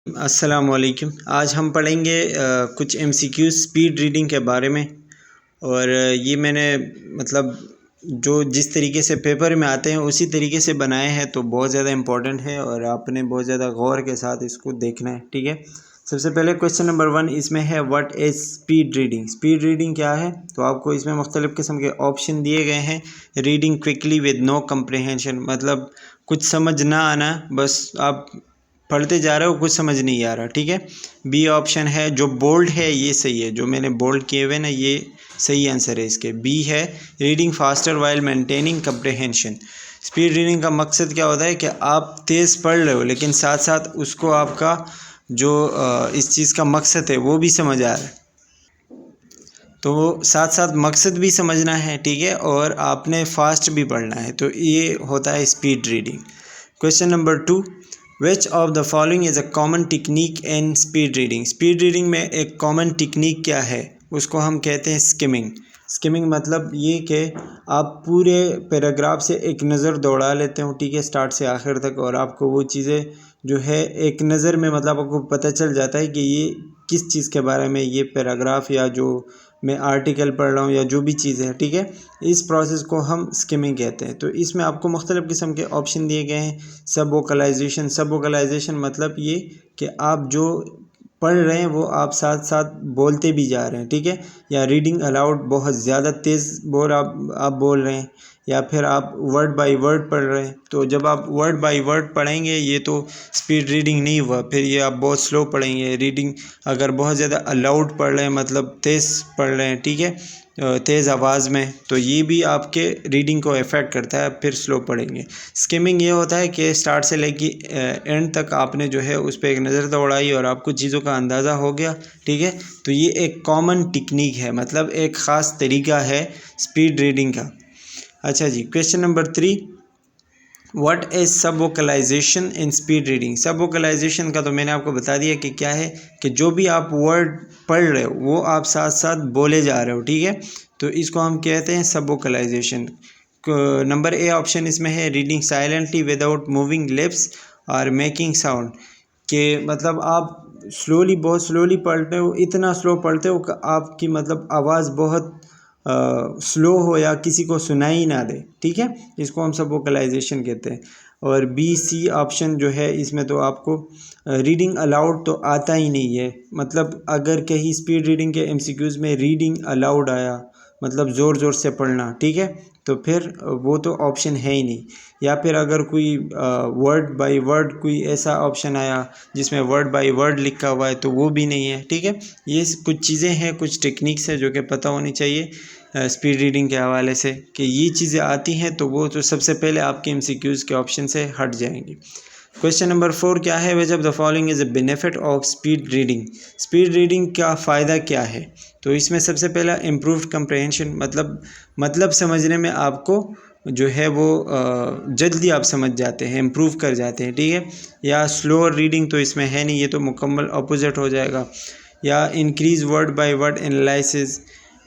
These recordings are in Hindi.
अस्सलाम वालेकुम। आज हम पढ़ेंगे कुछ एमसीक्यू स्पीड रीडिंग के बारे में। और ये मैंने मतलब जो जिस तरीके से पेपर में आते हैं उसी तरीके से बनाए हैं, तो बहुत ज़्यादा इम्पोर्टेंट है और आपने बहुत ज़्यादा गौर के साथ इसको देखना है। ठीक है, सबसे पहले क्वेश्चन नंबर 1 इसमें है what is speed reading. Speed reading क्या है? तो आपको इसमें मुख्तलिफ़ किस्म के ऑप्शन दिए गए हैं। रीडिंग क्विकली विद नो कम्प्रहेंशन, मतलब कुछ समझ ना आना, बस आप पढ़ते जा रहे हो, कुछ समझ नहीं आ रहा। ठीक है, बी ऑप्शन है जो बोल्ड है, ये सही है, जो मैंने बोल्ड किए हुए ना ये सही आंसर है इसके। बी है reading faster while maintaining comprehension. Speed reading का मकसद क्या होता है कि आप तेज़ पढ़ रहे हो लेकिन साथ साथ उसको आपका जो इस चीज़ का मकसद है वो भी समझ आ रहा है, तो साथ साथ मकसद भी समझना है। ठीक है, और आपने फास्ट भी पढ़ना है, तो ये होता है speed reading. Question number 2, which of the following is a common technique in speed reading. Speed reading में एक कॉमन टेक्निक क्या है? उसको हम कहते हैं स्किमिंग। स्किमिंग मतलब ये कि आप पूरे पैराग्राफ से एक नज़र दौड़ा लेते हो, ठीक है, स्टार्ट से आखिर तक, और आपको वो चीज़ें जो है एक नज़र में मतलब आपको पता चल जाता है कि ये किस चीज़ के बारे में ये पैराग्राफ या जो मैं आर्टिकल पढ़ रहा हूँ या जो भी चीज़ है। ठीक है, इस प्रोसेस को हम स्किमिंग कहते हैं। तो इसमें आपको मुख्तलिफ़ किस्म के ऑप्शन दिए गए हैं। सब वोकलाइजेशन, सब वोकलाइजेशन मतलब ये कि आप जो पढ़ रहे हैं वो आप साथ साथ बोलते भी जा रहे हैं। ठीक है, या रीडिंग अलाउड, बहुत ज़्यादा तेज़ बोल आप बोल रहे हैं, या फिर आप वर्ड बाय वर्ड पढ़ रहे हैं। तो जब आप वर्ड बाय वर्ड पढ़ेंगे ये तो स्पीड रीडिंग नहीं हुआ, फिर ये आप बहुत स्लो पढ़ेंगे। रीडिंग अगर बहुत ज़्यादा अलाउड पढ़ रहे हैं मतलब तेज़ पढ़ रहे हैं, ठीक है, तेज़ आवाज़ में, तो ये भी आपके रीडिंग को इफ़ेक्ट करता है, फिर स्लो पढ़ेंगे। स्किमिंग ये होता है कि स्टार्ट से लेके एंड तक आपने जो है उस पर एक नज़र दौड़ाई और आपको चीज़ों का अंदाज़ा हो गया। ठीक है, तो ये एक कॉमन टेक्निक है, मतलब एक ख़ास तरीका है स्पीड रीडिंग का। अच्छा जी, क्वेश्चन नंबर 3, व्हाट इज़ सब वोकलाइजेशन इन स्पीड रीडिंग। सब वोकलाइजेशन का तो मैंने आपको बता दिया कि क्या है, कि जो भी आप वर्ड पढ़ रहे हो वो आप साथ साथ बोले जा रहे हो। ठीक है, तो इसको हम कहते हैं सब वोकलाइजेशन। नंबर ए ऑप्शन इसमें है reading silently without moving lips और मेकिंग साउंड, के मतलब आप स्लोली, बहुत स्लोली पढ़ते हो, इतना स्लो पढ़ते हो कि आपकी मतलब आवाज़ बहुत स्लो हो या किसी को सुनाई ना दे। ठीक है, इसको हम सब वोकलाइजेशन कहते हैं। और बी सी ऑप्शन जो है इसमें तो आपको रीडिंग अलाउड तो आता ही नहीं है, मतलब अगर कहीं स्पीड रीडिंग के एमसीक्यूज़ में रीडिंग अलाउड आया मतलब ज़ोर ज़ोर से पढ़ना, ठीक है, तो फिर वो तो ऑप्शन है ही नहीं। या फिर अगर कोई वर्ड बाय वर्ड कोई ऐसा ऑप्शन आया जिसमें वर्ड बाय वर्ड लिखा हुआ है, तो वो भी नहीं है। ठीक है, ये कुछ चीज़ें हैं, कुछ टेक्निक्स है जो कि पता होनी चाहिए स्पीड रीडिंग के हवाले से, कि ये चीज़ें आती हैं तो वो तो सबसे पहले आपके एमसीक्यूज़ के ऑप्शन से हट जाएंगी। क्वेश्चन नंबर 4 क्या है, which of the following is a benefit of speed reading. Speed reading का फ़ायदा क्या है? तो इसमें सबसे पहला इम्प्रूव्ड कंप्रहेंशन, मतलब समझने में आपको जो है वो जल्दी आप समझ जाते हैं, इम्प्रूव कर जाते हैं। ठीक है, या स्लोअर रीडिंग तो इसमें है नहीं, ये तो मुकम्मल अपोजिट हो जाएगा। या increase word by word analysis,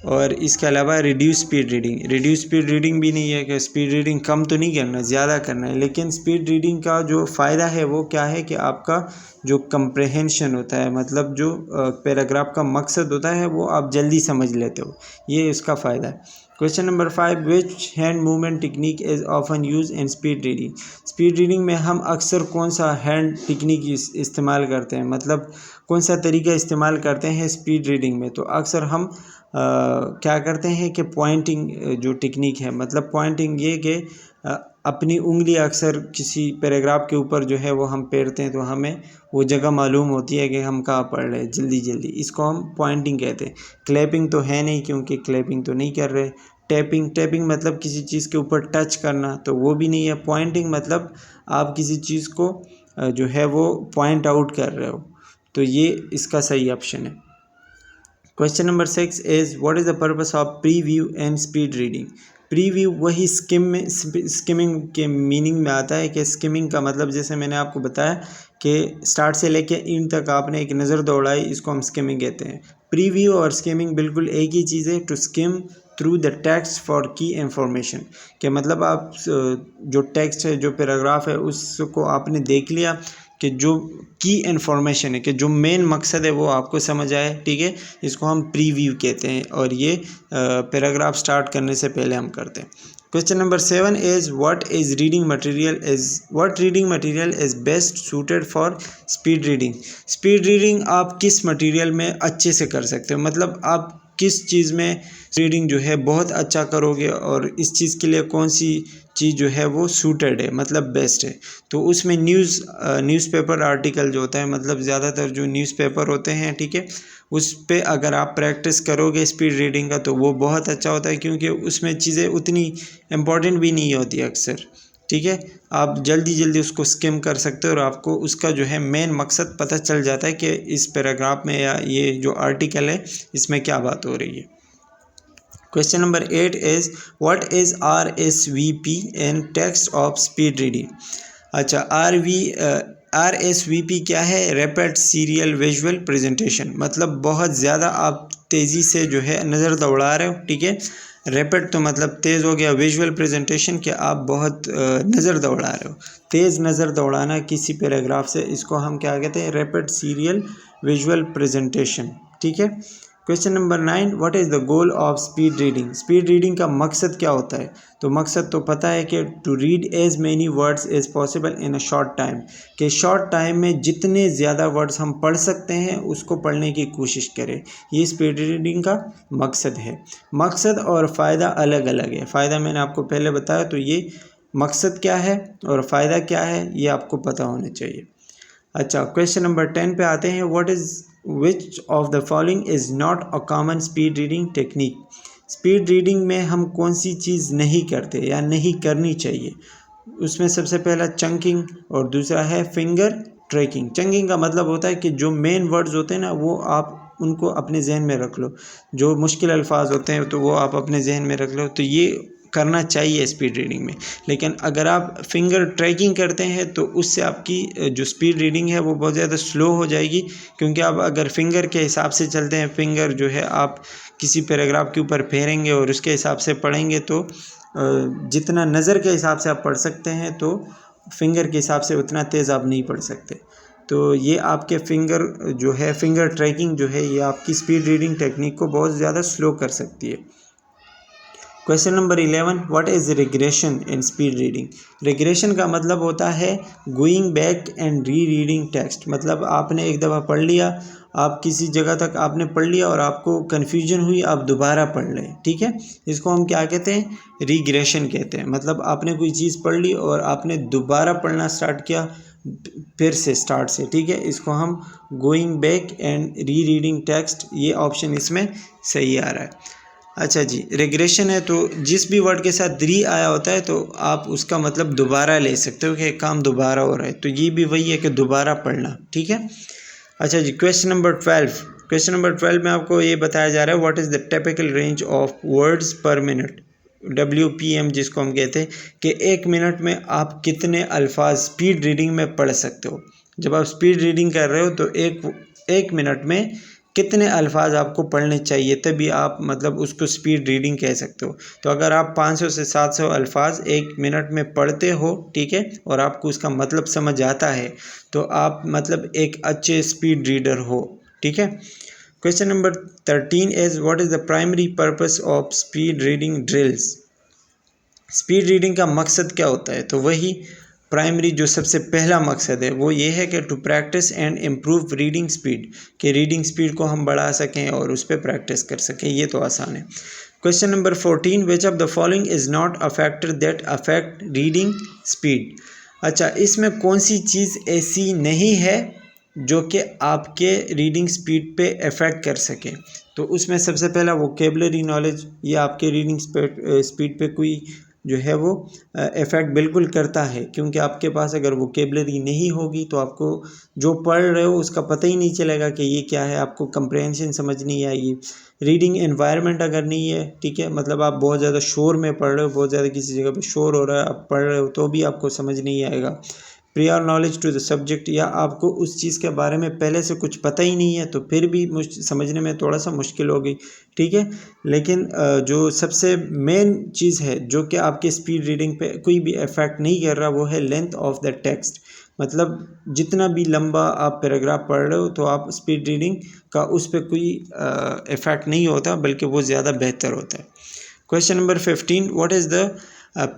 और इसके अलावा reduce speed reading. Reduce speed reading भी नहीं है कि स्पीड रीडिंग कम तो नहीं करना, ज़्यादा करना है, लेकिन स्पीड रीडिंग का जो फ़ायदा है वो क्या है कि आपका जो कंप्रहेंशन होता है, मतलब जो पैराग्राफ का मकसद होता है वो आप जल्दी समझ लेते हो, ये इसका फ़ायदा है। Question number 5, which hand movement technique is often use in speed reading. Speed reading में हम अक्सर कौन सा हैंड टेक्निक इस्तेमाल करते हैं, मतलब कौन सा तरीका इस्तेमाल करते हैं स्पीड रीडिंग में? तो अक्सर हम क्या करते हैं कि पॉइंटिंग जो टेक्निक है, मतलब पॉइंटिंग ये कि अपनी उंगली अक्सर किसी पैराग्राफ के ऊपर जो है वो हम फेरते हैं, तो हमें वो जगह मालूम होती है कि हम कहाँ पढ़ रहे हैं जल्दी जल्दी, इसको हम पॉइंटिंग कहते हैं। क्लैपिंग तो है नहीं क्योंकि क्लैपिंग तो नहीं कर रहे। टैपिंग मतलब किसी चीज़ के ऊपर टच करना, तो वो भी नहीं है। पॉइंटिंग मतलब आप किसी चीज़ को जो है वो पॉइंट आउट कर रहे हो, तो ये इसका सही ऑप्शन है। Question number 6 is what is the purpose of preview and speed reading. Preview वही स्किमिंग के मीनिंग में आता है, कि स्किमिंग का मतलब जैसे मैंने आपको बताया कि स्टार्ट से लेके एंड तक आपने एक नज़र दौड़ाई, इसको हम स्किमिंग कहते हैं। प्रीव्यू और स्किमिंग बिल्कुल एक ही चीज़ है। To skim through the text for key information, के मतलब आप जो टेक्स्ट है, जो पैराग्राफ है, उसको आपने देख लिया कि जो की इन्फॉर्मेशन है, कि जो मेन मकसद है वो आपको समझ आए, ठीक है। इसको हम प्रीव्यू कहते हैं और ये पैराग्राफ स्टार्ट करने से पहले हम करते हैं। Question number 7 is what reading material is best suited for speed reading. Speed reading आप किस मटेरियल में अच्छे से कर सकते हो, मतलब आप किस चीज़ में रीडिंग जो है बहुत अच्छा करोगे और इस चीज़ के लिए कौन सी चीज़ जो है वो सूटेड है, मतलब बेस्ट है। तो उसमें न्यूज़पेपर आर्टिकल जो होता है, मतलब ज़्यादातर जो न्यूज़पेपर होते हैं, ठीक है, उस पे अगर आप प्रैक्टिस करोगे स्पीड रीडिंग का तो वो बहुत अच्छा होता है, क्योंकि उसमें चीज़ें उतनी इम्पॉर्टेंट भी नहीं होती अक्सर, ठीक है। आप जल्दी जल्दी उसको स्किम कर सकते हो और आपको उसका जो है मेन मकसद पता चल जाता है कि इस पैराग्राफ में या ये जो आर्टिकल है इसमें क्या बात हो रही है। Question number 8 is what is RSVP in text of speed reading. अच्छा, RSVP क्या है? रैपिड सीरियल विजुअल प्रेजेंटेशन, मतलब बहुत ज़्यादा आप तेज़ी से जो है नज़र दौड़ा रहे हो, ठीक है। रैपिड तो मतलब तेज़ हो गया, विजुअल प्रेजेंटेशन कि आप बहुत नज़र दौड़ा रहे हो। तेज़ नज़र दौड़ाना किसी पैराग्राफ से, इसको हम क्या कहते हैं? रैपिड सीरियल विजुअल प्रेजेंटेशन, ठीक है। Question number 9, what is the goal of speed reading. Speed reading का मकसद क्या होता है? तो मकसद तो पता है कि to read as many words as possible in a short time, कि शॉर्ट टाइम में जितने ज़्यादा वर्ड्स हम पढ़ सकते हैं उसको पढ़ने की कोशिश करें। ये स्पीड रीडिंग का मकसद है। मकसद और फ़ायदा अलग अलग है। फ़ायदा मैंने आपको पहले बताया, तो ये मकसद क्या है और फ़ायदा क्या है ये आपको पता होना चाहिए। अच्छा, क्वेश्चन नंबर 10 पे आते हैं। Which of the following is not a common speed reading technique. Speed reading में हम कौन सी चीज़ नहीं करते या नहीं करनी चाहिए? उसमें सबसे पहला चंकिंग और दूसरा है फिंगर ट्रैकिंग। चंकिंग का मतलब होता है कि जो मेन वर्ड्स होते हैं ना वो आप उनको अपने जहन में रख लो, जो मुश्किल अल्फाज होते हैं तो वो आप अपने जहन में रख लो, तो ये करना चाहिए स्पीड रीडिंग में। लेकिन अगर आप फिंगर ट्रैकिंग करते हैं तो उससे आपकी जो स्पीड रीडिंग है वो बहुत ज़्यादा स्लो हो जाएगी, क्योंकि आप अगर फिंगर के हिसाब से चलते हैं, फिंगर जो है आप किसी पैराग्राफ के ऊपर फेरेंगे और उसके हिसाब से पढ़ेंगे तो जितना नज़र के हिसाब से आप पढ़ सकते हैं तो फिंगर के हिसाब से उतना तेज़ आप नहीं पढ़ सकते। तो ये आपके फिंगर ट्रैकिंग जो है ये आपकी स्पीड रीडिंग टेक्निक को बहुत ज़्यादा स्लो कर सकती है। Question number 11, what is regression in speed reading. Regression का मतलब होता है going back and re reading text, मतलब आपने एक दफ़ा पढ़ लिया, आप किसी जगह तक आपने पढ़ लिया और आपको कन्फ्यूजन हुई, आप दोबारा पढ़ लें, ठीक है। इसको हम क्या कहते हैं? रिग्रेशन कहते हैं। मतलब आपने कोई चीज़ पढ़ ली और आपने दोबारा पढ़ना स्टार्ट किया फिर से स्टार्ट से, ठीक है। इसको हम going back and re reading text, ये ऑप्शन इसमें सही आ रहा है। अच्छा जी, रिग्रेशन है तो जिस भी वर्ड के साथ री आया होता है तो आप उसका मतलब दोबारा ले सकते हो कि काम दोबारा हो रहा है, तो ये भी वही है कि दोबारा पढ़ना, ठीक है। अच्छा जी, क्वेश्चन नंबर 12 में आपको ये बताया जा रहा है what is the typical range of words पर मिनट, WPM जिसको हम कहते हैं, कि 1 मिनट में आप कितने अल्फाज स्पीड रीडिंग में पढ़ सकते हो। जब आप स्पीड रीडिंग कर रहे हो तो एक मिनट में कितने अल्फाज आपको पढ़ने चाहिए, तभी आप मतलब उसको स्पीड रीडिंग कह सकते हो। तो अगर आप 500 से 700 अल्फाज 1 मिनट में पढ़ते हो, ठीक है, और आपको उसका मतलब समझ आता है तो आप मतलब एक अच्छे स्पीड रीडर हो, ठीक है। Question number 13 is what is the primary purpose of speed reading drills. Speed reading का मकसद क्या होता है? तो वही प्राइमरी जो सबसे पहला मकसद है वो ये है कि to practice and improve reading speed, कि रीडिंग स्पीड को हम बढ़ा सकें और उस पर प्रैक्टिस कर सकें, ये तो आसान है। Question number 14, which of the following is not a factor that affect reading speed. अच्छा, इसमें कौन सी चीज़ ऐसी नहीं है जो कि आपके रीडिंग स्पीड पे अफेक्ट कर सके? तो उसमें सबसे पहला वोकेबलरी नॉलेज, ये आपके रीडिंग स्पीड पे कोई जो है वो इफ़ेक्ट बिल्कुल करता है, क्योंकि आपके पास अगर वोकेबलरी नहीं होगी तो आपको जो पढ़ रहे हो उसका पता ही नहीं चलेगा कि ये क्या है, आपको कंप्रहेंशन समझ नहीं आएगी। रीडिंग एनवायरनमेंट अगर नहीं है, ठीक है, मतलब आप बहुत ज़्यादा शोर में पढ़ रहे हो, बहुत ज़्यादा किसी जगह पे शोर हो रहा है, आप पढ़ रहे हो तो भी आपको समझ नहीं आएगा। Prior knowledge to the subject, या आपको उस चीज़ के बारे में पहले से कुछ पता ही नहीं है तो फिर भी समझने में थोड़ा सा मुश्किल होगी, ठीक है। लेकिन जो सबसे मेन चीज़ है जो कि आपके स्पीड रीडिंग पे कोई भी इफ़ेक्ट नहीं कर रहा वो है लेंथ ऑफ द टेक्स्ट। मतलब जितना भी लंबा आप पैराग्राफ पढ़ रहे हो तो आप स्पीड रीडिंग का उस पर कोई इफ़ेक्ट नहीं होता, बल्कि वो ज़्यादा बेहतर होता है। Question number 15, what is the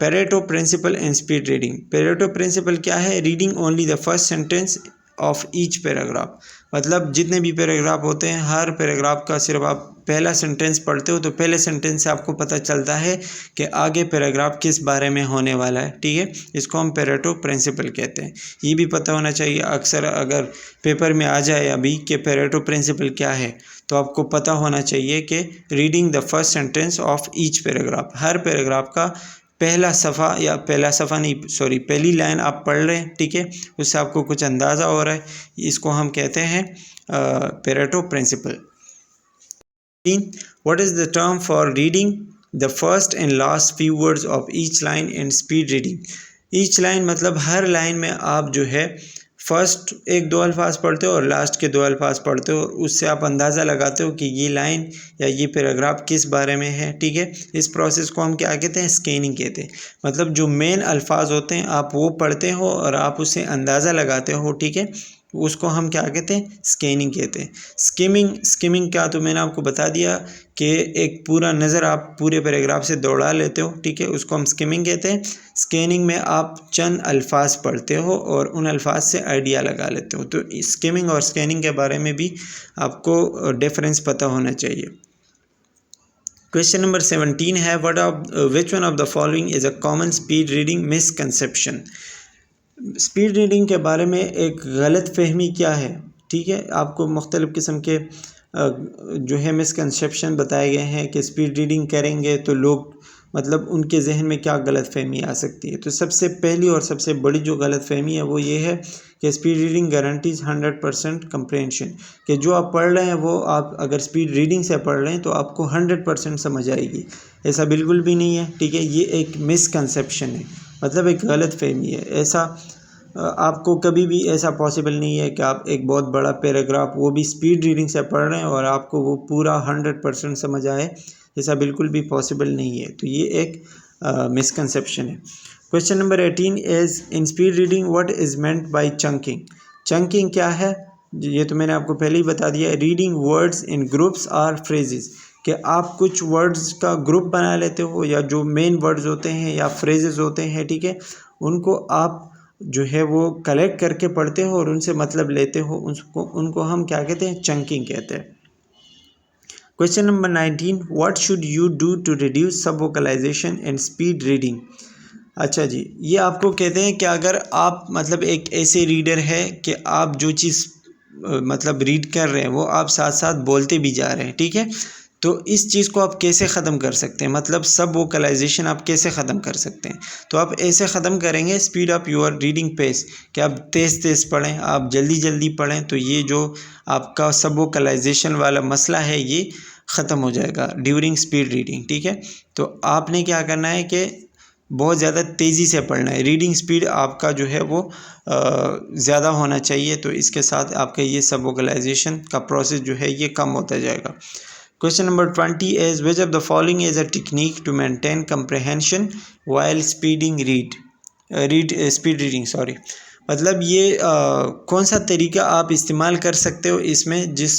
Pareto principle in speed reading. Pareto principle क्या है? Reading only the first sentence of each paragraph. मतलब जितने भी पैराग्राफ होते हैं, हर पैराग्राफ का सिर्फ आप पहला सेंटेंस पढ़ते हो तो पहले सेंटेंस से आपको पता चलता है कि आगे पैराग्राफ किस बारे में होने वाला है। ठीक है, इसको हम पेरेटो प्रिंसिपल कहते हैं। ये भी पता होना चाहिए, अक्सर अगर पेपर में आ जाए अभी कि पेरेटो प्रिंसिपल क्या है, तो आपको पता होना चाहिए कि reading the first sentence of each paragraph, her paragraph का पहला सफ़ा या पहला सफ़ा नहीं सॉरी पहली लाइन आप पढ़ रहे हैं, ठीक है, उससे आपको कुछ अंदाज़ा हो रहा है, इसको हम कहते हैं Pareto principle. What is the term for reading the first and last few words of each line in speed reading. Each line मतलब हर लाइन में आप जो है फर्स्ट एक दो अल्फाज पढ़ते हो और लास्ट के दो अल्फाज पढ़ते हो, उससे आप अंदाज़ा लगाते हो कि ये लाइन या ये पैराग्राफ किस बारे में है। ठीक है, इस प्रोसेस को हम क्या कहते हैं? स्कैनिंग कहते हैं। मतलब जो मेन अल्फाज होते हैं आप वो पढ़ते हो और आप उससे अंदाज़ा लगाते हो। ठीक है, उसको हम क्या कहते हैं? स्कैनिंग कहते हैं। स्किमिंग क्या, तो मैंने आपको बता दिया कि एक पूरा नज़र आप पूरे पैराग्राफ से दौड़ा लेते हो। ठीक है, उसको हम स्किमिंग कहते हैं। स्कैनिंग में आप चंद अल्फाज पढ़ते हो और उन अल्फाज से आइडिया लगा लेते हो। तो स्किमिंग और स्कैनिंग के बारे में भी आपको डिफरेंस पता होना चाहिए। क्वेश्चन नंबर 17 है, which one of the following is a common speed reading misconception. Speed reading के बारे में एक गलत फहमी क्या है? ठीक है, आपको मुख्तलिफ़ किस्म के जो है मिसकंसेप्शन बताए गए हैं कि स्पीड रीडिंग करेंगे तो लोग मतलब उनके जहन में क्या गलत फहमी आ सकती है। तो सबसे पहली और सबसे बड़ी जो गलत फहमी है वो ये है कि स्पीड रीडिंग गारंटीज 100% कंप्रेंशन, कि जो आप पढ़ रहे हैं वो आप अगर स्पीड रीडिंग से पढ़ रहे हैं तो आपको 100% समझ आएगी। ऐसा बिल्कुल भी नहीं है। ठीक है, ये एक मिसकंसेप्शन है, मतलब एक गलत फहमी है। ऐसा आपको कभी भी ऐसा पॉसिबल नहीं है कि आप एक बहुत बड़ा पैराग्राफ वो भी स्पीड रीडिंग से पढ़ रहे हैं और आपको वो पूरा 100% समझ आए, ऐसा बिल्कुल भी पॉसिबल नहीं है। तो ये एक मिसकंसेप्शन है। Question number 18 is, in speed reading what is meant by chunking. Chunking क्या है? ये तो मैंने आपको पहले ही बता दिया है। Reading words in groups or phrases, कि आप कुछ वर्ड्स का ग्रुप बना लेते हो या जो मेन वर्ड्स होते हैं या फ्रेजेस होते हैं, ठीक है, उनको आप जो है वो कलेक्ट करके पढ़ते हो और उनसे मतलब लेते हो, उनको हम क्या कहते हैं? चंकिंग कहते हैं। Question number 19, what should you do to reduce subvocalization and speed reading. अच्छा जी, ये आपको कहते हैं कि अगर आप मतलब एक ऐसे रीडर है कि आप जो चीज़ मतलब रीड कर रहे हैं वो आप साथ साथ बोलते भी जा रहे हैं, ठीक है, तो इस चीज़ को आप कैसे ख़त्म कर सकते हैं? मतलब सब वोकलाइजेशन आप कैसे ख़त्म कर सकते हैं? तो आप ऐसे ख़त्म करेंगे, speed up your reading pace, कि आप तेज़ तेज़ पढ़ें, आप जल्दी जल्दी पढ़ें, तो ये जो आपका सब वोकलाइजेशन वाला मसला है ये ख़त्म हो जाएगा ड्यूरिंग स्पीड रीडिंग। ठीक है, तो आपने क्या करना है कि बहुत ज़्यादा तेज़ी से पढ़ना है। रीडिंग स्पीड आपका जो है वो ज़्यादा होना चाहिए, तो इसके साथ आपका ये सब वोकलाइजेशन का प्रोसेस जो है ये कम होता जाएगा। Question number 20 is, which of the following is a technique to maintain comprehension while speed reading sorry। मतलब ये कौन सा तरीका आप इस्तेमाल कर सकते हो इसमें जिस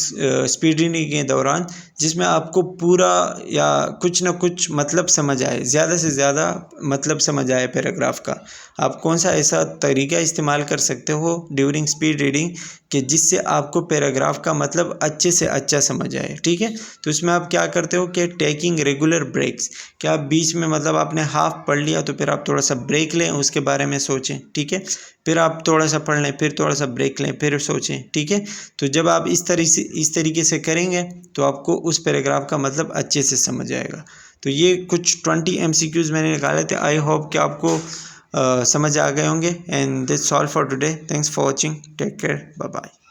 स्पीड रीडिंग के दौरान, जिसमें आपको पूरा या कुछ ना कुछ मतलब समझ आए, ज़्यादा से ज़्यादा मतलब समझ आए पैराग्राफ का। आप कौन सा ऐसा तरीका इस्तेमाल कर सकते हो ड्यूरिंग स्पीड रीडिंग कि जिससे आपको पैराग्राफ का मतलब अच्छे से अच्छा समझ आए। ठीक है, तो इसमें आप क्या करते हो कि टेकिंग रेगुलर ब्रेक्स, क्या आप बीच में मतलब आपने हाफ पढ़ लिया तो फिर आप थोड़ा सा ब्रेक लें, उसके बारे में सोचें। ठीक है, फिर आप थोड़ा सा पढ़ लें, फिर थोड़ा सा ब्रेक लें, फिर सोचें। ठीक है, तो जब आप इस तरीके से करेंगे तो आपको उस पैराग्राफ का मतलब अच्छे से समझ आएगा। तो ये कुछ 20 MCQs मैंने निकाले थे। आई होप कि आपको समझ आ गए होंगे। And this all for today. Thanks for watching. Take care. Bye bye.